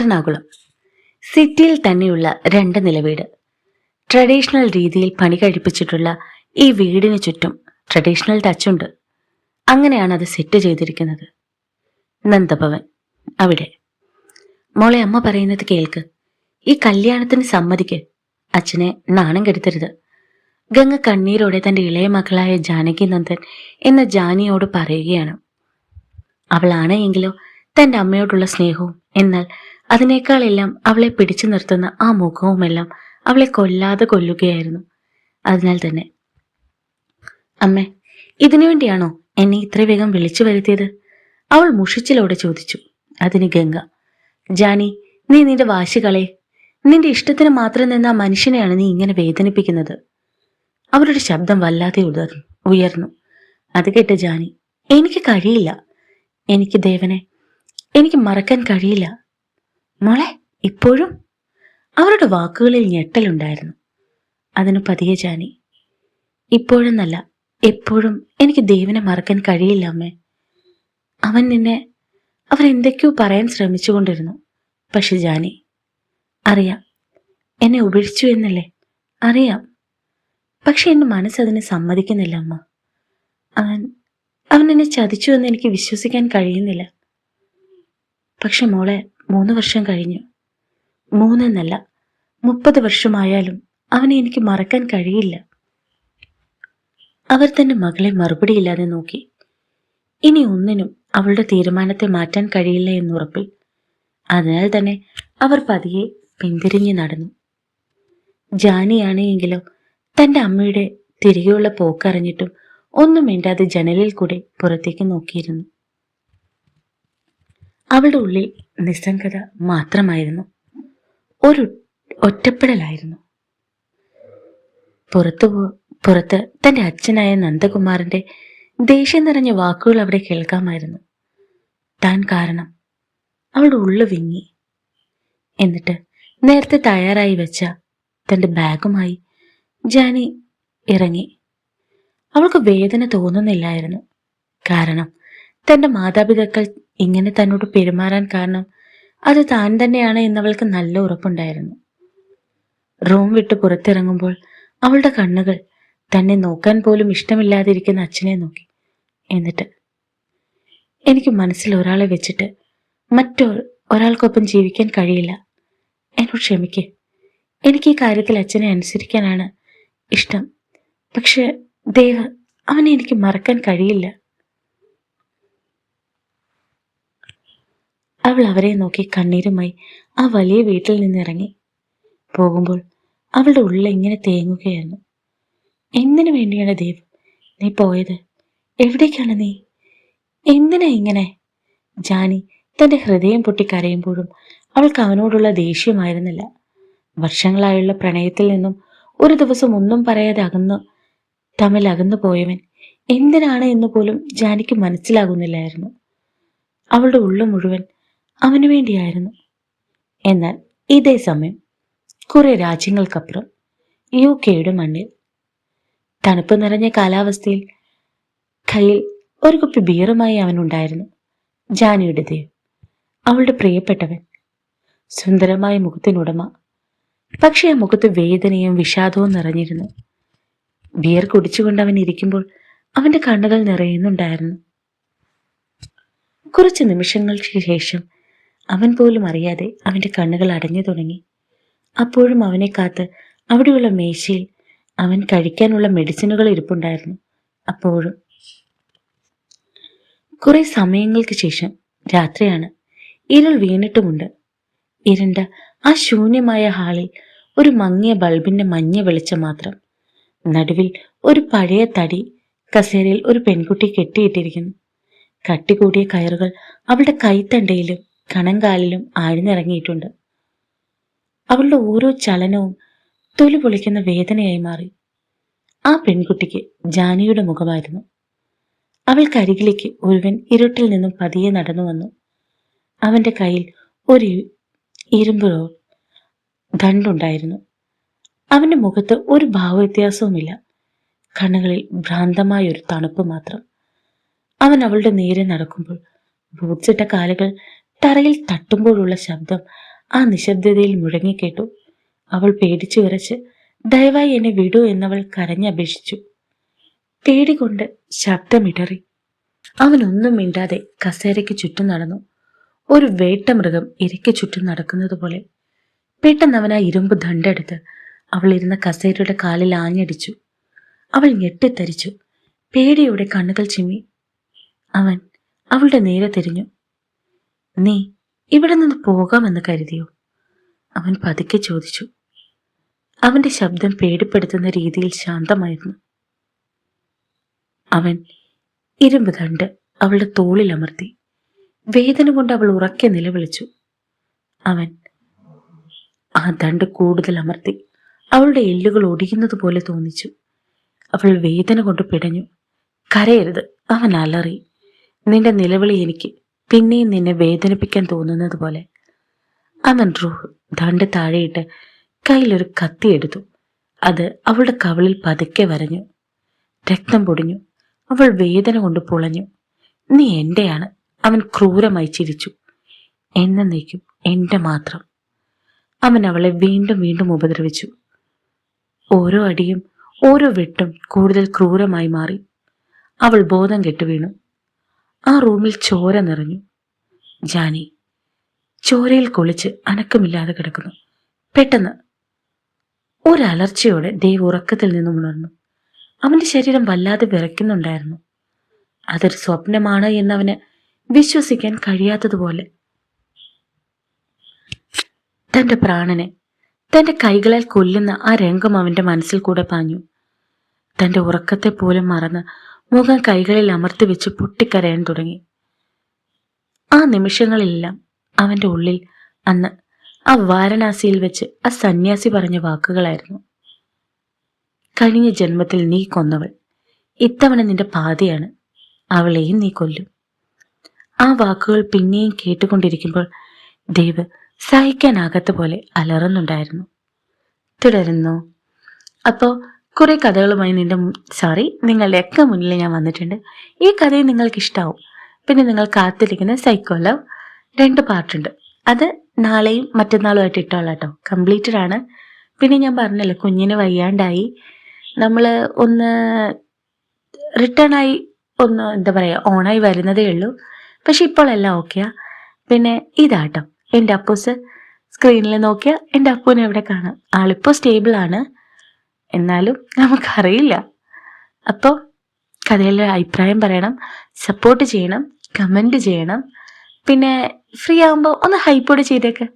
എറണാകുളം സിറ്റിയിൽ തന്നെയുള്ള 2 നില വീട്. ട്രഡീഷണൽ രീതിയിൽ പണി കഴിപ്പിച്ചിട്ടുള്ള ഈ വീടിന് ചുറ്റും ട്രഡീഷണൽ ടച്ചുണ്ട്. അങ്ങനെയാണ് അത് സെറ്റ് ചെയ്തിരിക്കുന്നത്. നന്ദഭവൻ. അവിടെ മോളെ, അമ്മ പറയുന്നത് കേൾക്ക്. ഈ കല്യാണത്തിന് സമ്മതിക്ക്. അച്ഛനെ നാണം കെടുത്തരുത്. ഗംഗ കണ്ണീരോടെ തന്റെ ഇളയ മകളായ ജാനകി നന്ദൻ എന്ന ജാനിയോട് പറയുകയാണ്. അവളാണെങ്കിലോ തന്റെ അമ്മയോടുള്ള സ്നേഹവും, എന്നാൽ അതിനേക്കാളെല്ലാം അവളെ പിടിച്ചു നിർത്തുന്ന ആ മുഖവുമെല്ലാം അവളെ കൊല്ലാതെ കൊല്ലുകയായിരുന്നു. അതിനാൽ തന്നെ, അമ്മേ, ഇതിനുവേണ്ടിയാണോ എന്നെ ഇത്ര വേഗം വിളിച്ചു വരുത്തിയത്? അവൾ മുഷിച്ചിലോടെ ചോദിച്ചു. അതിന് ഗംഗ, ജാനി, നീ നിന്റെ വാശി കളയെ. നിന്റെ ഇഷ്ടത്തിന് മാത്രം നിന്ന ആ മനുഷ്യനെയാണ് നീ ഇങ്ങനെ വേദനിപ്പിക്കുന്നത്. അവരുടെ ശബ്ദം വല്ലാതെ ഉയർന്നു. അത് കേട്ട് ജാനി, എനിക്ക് കഴിയില്ല. എനിക്ക് മറക്കാൻ കഴിയില്ല. മോളെ, ഇപ്പോഴും? അവരുടെ വാക്കുകളിൽ ഞെട്ടലുണ്ടായിരുന്നു. അതിനു പതിയെ ജാനി, ഇപ്പോഴെന്നല്ല, എപ്പോഴും എനിക്ക് ദേവനെ മറക്കാൻ കഴിയില്ല അമ്മേ. അവരെന്തൊക്കെയോ പറയാൻ ശ്രമിച്ചുകൊണ്ടിരുന്നു. പക്ഷെ ജാനി, അറിയാം, എന്നെ ഉപേക്ഷിച്ചു എന്നല്ലേ, അറിയാം. പക്ഷെ എന്റെ മനസ്സതിനെ സമ്മതിക്കുന്നില്ല അമ്മ. അവൻ എന്നെ ചതിച്ചു എന്ന് എനിക്ക് വിശ്വസിക്കാൻ കഴിയുന്നില്ല. പക്ഷെ മോളെ, 3 വർഷം കഴിഞ്ഞു. 3 എന്നല്ല, 30 വർഷമായാലും അവനെ എനിക്ക് മറക്കാൻ കഴിയില്ല. അവർ തന്റെ മകളെ മറുപടിയില്ലാതെ നോക്കി. ഇനി ഒന്നിനും അവളുടെ തീരുമാനത്തെ മാറ്റാൻ കഴിയില്ല എന്നുറപ്പിൽ. അതിനാൽ തന്നെ അവർ പതിയെ പിന്തിരിഞ്ഞു നടന്നു. ജാനിയാണെങ്കിലോ തന്റെ അമ്മയുടെ തിരികെയുള്ള പോക്കറിഞ്ഞിട്ടും ഒന്നും മിണ്ടാതെ ജനലിൽ കൂടെ പുറത്തേക്ക് നോക്കിയിരുന്നു. അവളുടെ ഉള്ളിൽ നിസ്സംഗത മാത്രമായിരുന്നു. ഒരു ഒറ്റപ്പെടലായിരുന്നു. പുറത്ത് തന്റെ അച്ഛനായ നന്ദകുമാറിന്റെ ദേഷ്യം നിറഞ്ഞ വാക്കുകൾ അവിടെ കേൾക്കാമായിരുന്നു. താൻ കാരണം. അവളുടെ ഉള്ളു വിങ്ങി. എന്നിട്ട് നേരത്തെ തയ്യാറായി വെച്ച തന്റെ ബാഗുമായി ജാനി ഇറങ്ങി. അവൾക്ക് വേദന തോന്നുന്നില്ലായിരുന്നു. കാരണം തന്റെ മാതാപിതാക്കൾ ഇങ്ങനെ തന്നോട് പെരുമാറാൻ കാരണം അത് താൻ തന്നെയാണ് എന്നവൾക്ക് നല്ല ഉറപ്പുണ്ടായിരുന്നു. റൂം വിട്ട് പുറത്തിറങ്ങുമ്പോൾ അവളുടെ കണ്ണുകൾ തന്നെ നോക്കാൻ പോലും ഇഷ്ടമില്ലാതിരിക്കുന്ന അച്ഛനെ നോക്കി. എന്നിട്ട്, എനിക്ക് മനസ്സിൽ ഒരാളെ വെച്ചിട്ട് ഒരാൾക്കൊപ്പം ജീവിക്കാൻ കഴിയില്ല. എന്നോട് ക്ഷമിക്ക്. എനിക്ക് ഈ കാര്യത്തിൽ അച്ഛനെ അനുസരിക്കാനാണ് ഇഷ്ടം. പക്ഷെ അവനെ എനിക്ക് മറക്കാൻ കഴിയില്ല. അവൾ അവരെ നോക്കി കണ്ണീരുമായി ആ വലിയ വീട്ടിൽ നിന്നിറങ്ങി. പോകുമ്പോൾ അവളുടെ ഉള്ളിൽ ഇങ്ങനെ തേങ്ങുകയായിരുന്നു. എന്തിനു വേണ്ടിയാണ് ദേവ് നീ പോയത്? എവിടേക്കാണ് നീ? എന്തിനാ ഇങ്ങനെ? ജാനി തന്റെ ഹൃദയം പൊട്ടി കരയുമ്പോഴും അവൾക്ക് അവനോടുള്ള ദേഷ്യമായിരുന്നില്ല. വർഷങ്ങളായുള്ള പ്രണയത്തിൽ നിന്നും ഒരു ദിവസം ഒന്നും പറയാതെ തമ്മിൽ അകന്നു പോയവൻ എന്തിനാണ് എന്ന് പോലും ജാനിക്ക് മനസ്സിലാകുന്നില്ലായിരുന്നു. അവളുടെ ഉള്ളു മുഴുവൻ അവനു വേണ്ടിയായിരുന്നു. എന്നാൽ ഇതേ സമയം കുറെ രാജ്യങ്ങൾക്കപ്പുറം UK മണ്ണിൽ തണുപ്പ് നിറഞ്ഞ കാലാവസ്ഥയിൽ കയ്യിൽ ഒരു കുപ്പി ബിയറുമായി അവനുണ്ടായിരുന്നു. ജാനിയുടെ ദേവ്, അവളുടെ പ്രിയപ്പെട്ടവൻ, സുന്ദരമായ മുഖത്തിനുടമ. പക്ഷെ ആ മുഖത്ത് വേദനയും വിഷാദവും നിറഞ്ഞിരുന്നു. ബിയർ കുടിച്ചുകൊണ്ട് അവൻ ഇരിക്കുമ്പോൾ അവന്റെ കണ്ണുകൾ നിറയുന്നുണ്ടായിരുന്നു. കുറച്ച് നിമിഷങ്ങൾക്ക് ശേഷം അവൻ പോലും അറിയാതെ അവന്റെ കണ്ണുകൾ അടഞ്ഞു തുടങ്ങി. അപ്പോഴും അവനെ കാത്ത് അവിടെയുള്ള മേശയിൽ അവൻ കഴിക്കാനുള്ള മെഡിസിനുകൾ ഇരിപ്പുണ്ടായിരുന്നു. അപ്പോഴും കുറെ സമയങ്ങൾക്ക് ശേഷം രാത്രിയാണ്. ഇരുൾ വീണിട്ടുമുണ്ട്. ഇരുണ്ട ആ ശൂന്യമായ ഹാളിൽ ഒരു മങ്ങിയ ബൾബിന്റെ മഞ്ഞ വെളിച്ചം മാത്രം. നടുവിൽ ഒരു പഴയ തടി കസേരയിൽ ഒരു പെൺകുട്ടി കെട്ടിയിട്ടിരിക്കുന്നു. കട്ടികൂടിയ കയറുകൾ അവളുടെ കൈത്തണ്ടയിലും കണങ്കാലിലും ആഴ്ന്നിറങ്ങിയിട്ടുണ്ട്. അവളുടെ ഓരോ ചലനവും തൊലി പൊളിക്കുന്ന വേദനയായി മാറി. ആ പെൺകുട്ടിക്ക് ജാനിയുടെ മുഖമായിരുന്നു. അവൾക്കരികിലേക്ക് ഒരുവൻ ഇരുട്ടിൽ നിന്നും പതിയെ നടന്നു വന്നു. അവന്റെ കയ്യിൽ ഒരു ഇരുമ്പ് ദണ്ടുണ്ടായിരുന്നു. അവന്റെ മുഖത്ത് ഒരു ഭാവവ്യത്യാസവുമില്ല. കണ്ണുകളിൽ ഭ്രാന്തമായ ഒരു തണുപ്പ് മാത്രം. അവൻ അവളുടെ നേരെ നടക്കുമ്പോൾ ബൂട്ട്സിട്ട കാലുകൾ തറയിൽ തട്ടുമ്പോഴുള്ള ശബ്ദം ആ നിശബ്ദതയിൽ മുഴങ്ങിക്കേട്ടു. അവൾ പേടിച്ചു വിറച്ച് ദയവായി എന്നെ വിടൂ എന്നവൾ കരഞ്ഞപേക്ഷിച്ചു. പേടികൊണ്ട് ശബ്ദമിടറി. അവനൊന്നും മിണ്ടാതെ കസേരയ്ക്ക് ചുറ്റും നടന്നു. ഒരു വേട്ടമൃഗം ഇരയ്ക്ക് ചുറ്റും നടക്കുന്നത് പോലെ. പെട്ടെന്ന് അവൻ ആ ഇരുമ്പ് ദണ്ടെടുത്ത് അവൾ ഇരുന്ന കസേരയുടെ കാലിൽ ആഞ്ഞടിച്ചു. അവൾ ഞെട്ടിത്തരിച്ചു. പേടിയോടെ കണ്ണുകൾ ചിമ്മി. അവൻ അവളുടെ നേരെ തിരിഞ്ഞു. നീ ഇവിടെ നിന്ന് പോകാമെന്ന് കരുതിയോ? അവൻ പതുക്കെ ചോദിച്ചു. അവന്റെ ശബ്ദം പേടിപ്പെടുത്തുന്ന രീതിയിൽ ശാന്തമായിരുന്നു. അവൻ ഇരുമ്പ് ദണ്ട് അവളുടെ തോളിൽ അമർത്തി. വേദന കൊണ്ട് അവൾ ഉറക്കെ നിലവിളിച്ചു. അവൻ ആ ദണ്ട് കൂടുതൽ അമർത്തി. അവളുടെ എല്ലുകൾ ഒടിയുന്നത് പോലെ തോന്നിച്ചു. അവൾ വേദന കൊണ്ട് പിടഞ്ഞു. കരയരുത്, അവൻ അലറി. നിന്റെ നിലവിളി എനിക്ക് പിന്നെയും നിന്നെ വേദനിപ്പിക്കാൻ തോന്നുന്നത് പോലെ. അവൻ ദണ്ട് താഴെയിട്ട് കയ്യിലൊരു കത്തി എടുത്തു. അത് അവളുടെ കവിളിൽ പതുക്കെ വരഞ്ഞു. രക്തം പൊടിഞ്ഞു. അവൾ വേദന കൊണ്ട് പുളഞ്ഞു. നീ എന്റെയാണ്, അവൻ ക്രൂരമായി ചിരിച്ചു. എന്നേക്കും എന്റെ മാത്രം. അവൻ അവളെ വീണ്ടും വീണ്ടും ഉപദ്രവിച്ചു. ഓരോ അടിയും ഓരോ വെട്ടും കൂടുതൽ ക്രൂരമായി മാറി. അവൾ ബോധം കെട്ടുവീണു. ആ റൂമിൽ ചോര നിറഞ്ഞു. ജാനി ചോരയിൽ കുളിച്ച് അനക്കമില്ലാതെ കിടക്കുന്നു. പെട്ടെന്ന് ഒരലർച്ചയോടെ ദേവ് ഉറക്കത്തിൽ നിന്നും ഉണർന്നു. അവന്റെ ശരീരം വല്ലാതെ വിറയ്ക്കുന്നുണ്ടായിരുന്നു. അതൊരു സ്വപ്നമാണ് എന്നവന് വിശ്വസിക്കാൻ കഴിയാത്തതുപോലെ. തന്റെ പ്രാണനെ തന്റെ കൈകളാൽ കൊല്ലുന്ന ആ രംഗം അവന്റെ മനസ്സിൽ കൂടെ പാഞ്ഞു. തന്റെ ഉറക്കത്തെ പോലും മറന്ന് മുഖം കൈകളിൽ അമർത്തി വെച്ച് പൊട്ടിക്കരയാൻ തുടങ്ങി. ആ നിമിഷങ്ങളിലെല്ലാം അവന്റെ ഉള്ളിൽ അന്ന് ആ വാരണാസിയിൽ വെച്ച് ആ സന്യാസി പറഞ്ഞ വാക്കുകളായിരുന്നു. കഴിഞ്ഞ ജന്മത്തിൽ നീ കൊന്നവൾ ഇത്തവണ നിന്റെ പാതിയാണ്, അവളെയും നീ കൊല്ലും. ആ വാക്കുകൾ പിന്നെയും കേട്ടുകൊണ്ടിരിക്കുമ്പോൾ ദേവ് സഹിക്കാനാകാത്ത പോലെ അലറുന്നുണ്ടായിരുന്നു. തുടരുന്നു. അപ്പോൾ കുറെ കഥകളുമായി നിങ്ങളുടെയൊക്കെ മുന്നിൽ ഞാൻ വന്നിട്ടുണ്ട്. ഈ കഥയും നിങ്ങൾക്ക് ഇഷ്ടാവും. പിന്നെ നിങ്ങൾ കാത്തിരിക്കുന്ന സൈക്കോ ലവ് 2 പാർട്ടുണ്ട്. അത് നാളെയും മറ്റന്നാളുമായിട്ട് ഇട്ടോളാം കേട്ടോ. കംപ്ലീറ്റഡ് ആണ്. പിന്നെ ഞാൻ പറഞ്ഞല്ലോ, കുഞ്ഞിന് വയ്യാണ്ടായി, നമ്മൾ ഒന്ന് റിട്ടേൺ ആയി ഒന്ന് എന്താ പറയുക ഓണായി വരുന്നതേ ഉള്ളൂ. പക്ഷെ ഇപ്പോൾ എല്ലാം ഓക്കെയാ. പിന്നെ ഇതാട്ടോ എൻ്റെ അപ്പൂസ്. സ്ക്രീനിൽ നോക്കിയാൽ എൻ്റെ അപ്പൂനെ എവിടെ കാണാം. ആളിപ്പോൾ സ്റ്റേബിൾ ആണ്, എന്നാലും നമുക്കറിയില്ല. അപ്പോൾ കഥയിലെ അഭിപ്രായം പറയണം, സപ്പോർട്ട് ചെയ്യണം, കമൻറ്റ് ചെയ്യണം. പിന്നെ ഫ്രീ ആകുമ്പോൾ ഒന്ന് ഹൈപ്പോടെ ചെയ്തേക്ക്.